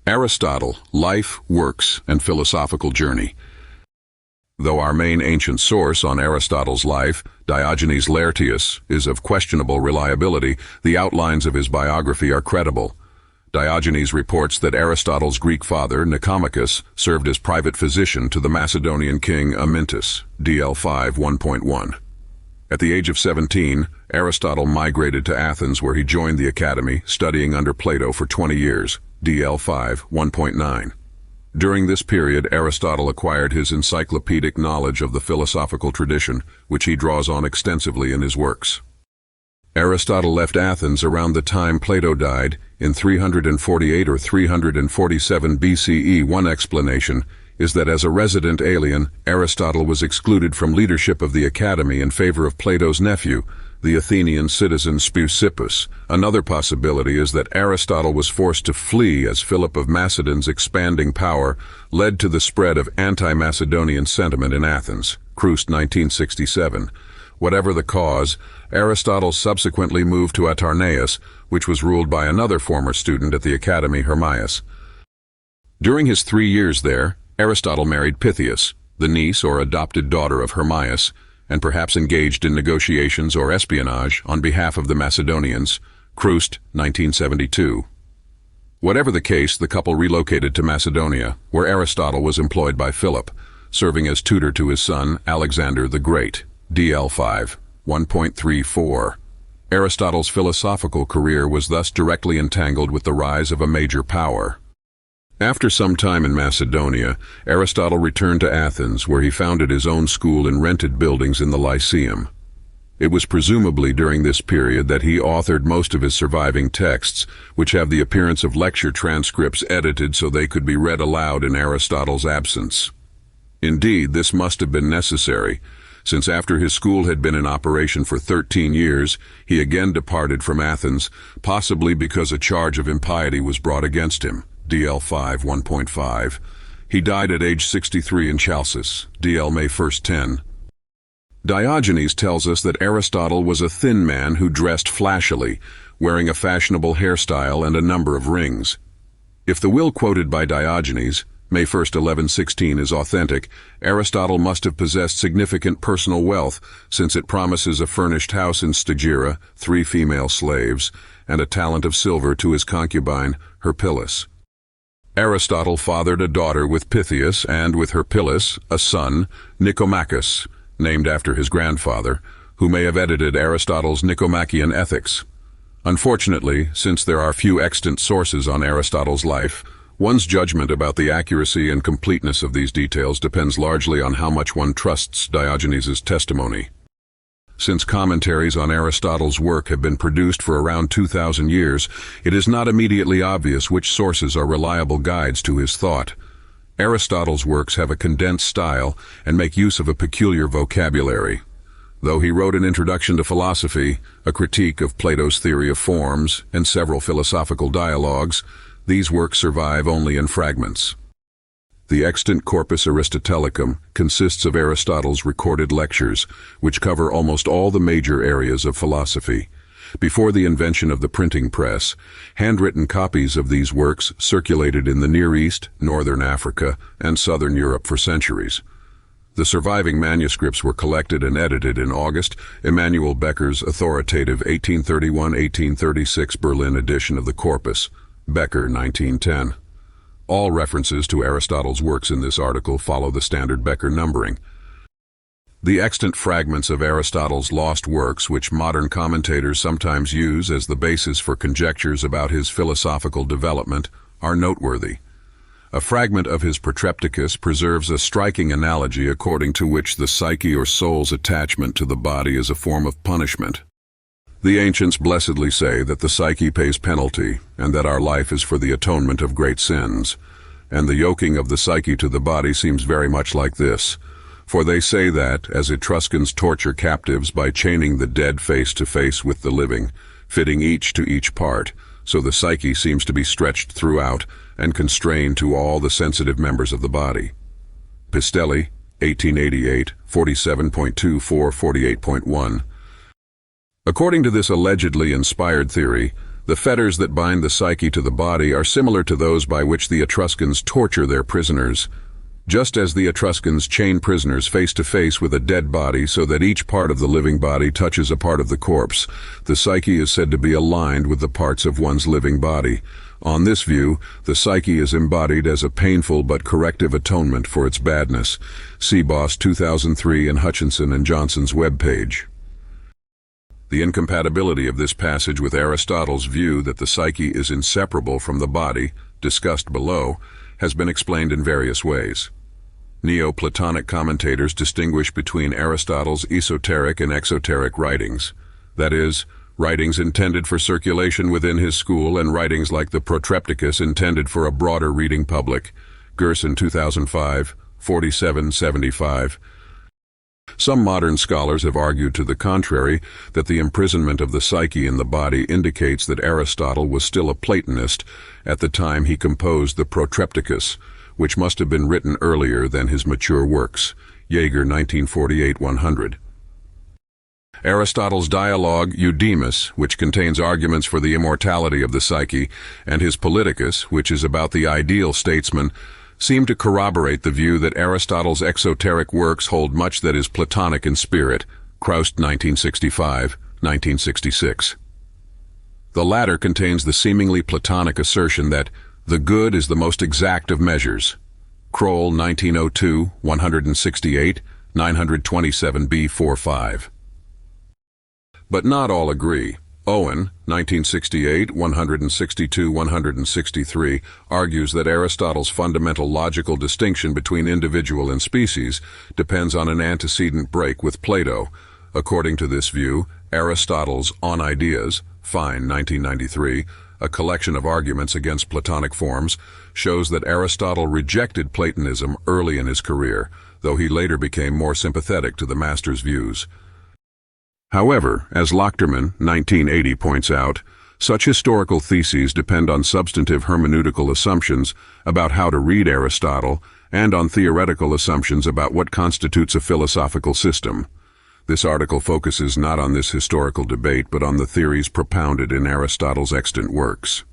Aristotle, Life, Works, and Philosophical Journey. Though our main ancient source on Aristotle's life, Diogenes Laertius, is of questionable reliability, the outlines of his biography are credible. Diogenes reports that Aristotle's Greek father, Nicomachus, served as private physician to the Macedonian king Amyntas, DL 5 1.1. At the age of 17, Aristotle migrated to Athens, where he joined the academy, studying under Plato for 20 years, DL 5 1.9. During this period, Aristotle acquired his encyclopedic knowledge of the philosophical tradition, which he draws on extensively in his works. Aristotle left Athens around the time Plato died, in 348 or 347 BCE. One explanation is that as a resident alien, Aristotle was excluded from leadership of the academy in favor of Plato's nephew, the Athenian citizen Speusippus. Another possibility is that Aristotle was forced to flee as Philip of Macedon's expanding power led to the spread of anti-Macedonian sentiment in Athens. Proust, 1967. Whatever the cause, Aristotle subsequently moved to Atarneus, which was ruled by another former student at the academy, Hermias. During his 3 years there, Aristotle married Pythias, the niece or adopted daughter of Hermias, and perhaps engaged in negotiations or espionage on behalf of the Macedonians. Proust, 1972. Whatever the case, the couple relocated to Macedonia, where Aristotle was employed by Philip, serving as tutor to his son, Alexander the Great, DL 5 1.34. Aristotle's philosophical career was thus directly entangled with the rise of a major power. After some time in Macedonia, Aristotle returned to Athens, where he founded his own school in rented buildings in the Lyceum. It was presumably during this period that he authored most of his surviving texts, which have the appearance of lecture transcripts edited so they could be read aloud in Aristotle's absence. Indeed, this must have been necessary, since after his school had been in operation for 13 years, he again departed from Athens, possibly because a charge of impiety was brought against him. DL 5 1.5. He died at age 63 in Chalcis, DL May 1, 10. Diogenes tells us that Aristotle was a thin man who dressed flashily, wearing a fashionable hairstyle and a number of rings. If the will quoted by Diogenes, May 1, 1116, is authentic, Aristotle must have possessed significant personal wealth, since it promises a furnished house in Stagira, 3 female slaves, and a talent of silver to his concubine, Herpyllis. Aristotle fathered a daughter with Pythias and with Herpyllis a son, Nicomachus, named after his grandfather, who may have edited Aristotle's Nicomachean Ethics. Unfortunately, since there are few extant sources on Aristotle's life, one's judgment about the accuracy and completeness of these details depends largely on how much one trusts Diogenes' testimony. Since commentaries on Aristotle's work have been produced for around 2,000 years, it is not immediately obvious which sources are reliable guides to his thought. Aristotle's works have a condensed style and make use of a peculiar vocabulary. Though he wrote an introduction to philosophy, a critique of Plato's theory of forms, and several philosophical dialogues, these works survive only in fragments. The extant Corpus Aristotelicum consists of Aristotle's recorded lectures, which cover almost all the major areas of philosophy. Before the invention of the printing press, handwritten copies of these works circulated in the Near East, Northern Africa, and Southern Europe for centuries. The surviving manuscripts were collected and edited in August Emanuel Becker's authoritative 1831-1836 Berlin edition of the Corpus, Becker, 1910. All references to Aristotle's works in this article follow the standard Becker numbering. The extant fragments of Aristotle's lost works, which modern commentators sometimes use as the basis for conjectures about his philosophical development, are noteworthy. A fragment of his Protrepticus preserves a striking analogy according to which the psyche or soul's attachment to the body is a form of punishment. The ancients blessedly say that the psyche pays penalty, and that our life is for the atonement of great sins. And the yoking of the psyche to the body seems very much like this. For they say that, as Etruscans torture captives by chaining the dead face to face with the living, fitting each to each part, so the psyche seems to be stretched throughout and constrained to all the sensitive members of the body. Pistelli, 1888, 47.24-48.1. According to this allegedly inspired theory, The fetters that bind the psyche to the body are similar to those by which the Etruscans torture their prisoners. Just as the Etruscans chain prisoners face to face with a dead body so that each part of the living body touches a part of the corpse, the psyche is said to be aligned with the parts of one's living body. On this view, the psyche is embodied as a painful but corrective atonement for its badness. See Boss 2003 and Hutchinson and Johnson's webpage. The incompatibility of this passage with Aristotle's view that the psyche is inseparable from the body, discussed below, has been explained in various ways. Neoplatonic commentators distinguish between Aristotle's esoteric and exoteric writings, that is, writings intended for circulation within his school and writings like the Protrepticus intended for a broader reading public. Gerson 2005, 4775. Some modern scholars have argued to the contrary, that the imprisonment of the psyche in the body indicates that Aristotle was still a Platonist at the time he composed the Protrepticus, which must have been written earlier than his mature works. Jaeger 1948-100. Aristotle's dialogue Eudemus, which contains arguments for the immortality of the psyche, and his Politicus, which is about the ideal statesman, seem to corroborate the view that Aristotle's exoteric works hold much that is Platonic in spirit. Kraust 1965, 1966. The latter contains the seemingly Platonic assertion that the good is the most exact of measures. Kroll 1902, 168, 927b45. But not all agree. Owen, 1968, 162-163, argues that Aristotle's fundamental logical distinction between individual and species depends on an antecedent break with Plato. According to this view, Aristotle's On Ideas, Fine, 1993, a collection of arguments against Platonic forms, shows that Aristotle rejected Platonism early in his career, though he later became more sympathetic to the master's views. However, as Lochterman, 1980, points out, such historical theses depend on substantive hermeneutical assumptions about how to read Aristotle and on theoretical assumptions about what constitutes a philosophical system. This article focuses not on this historical debate but on the theories propounded in Aristotle's extant works.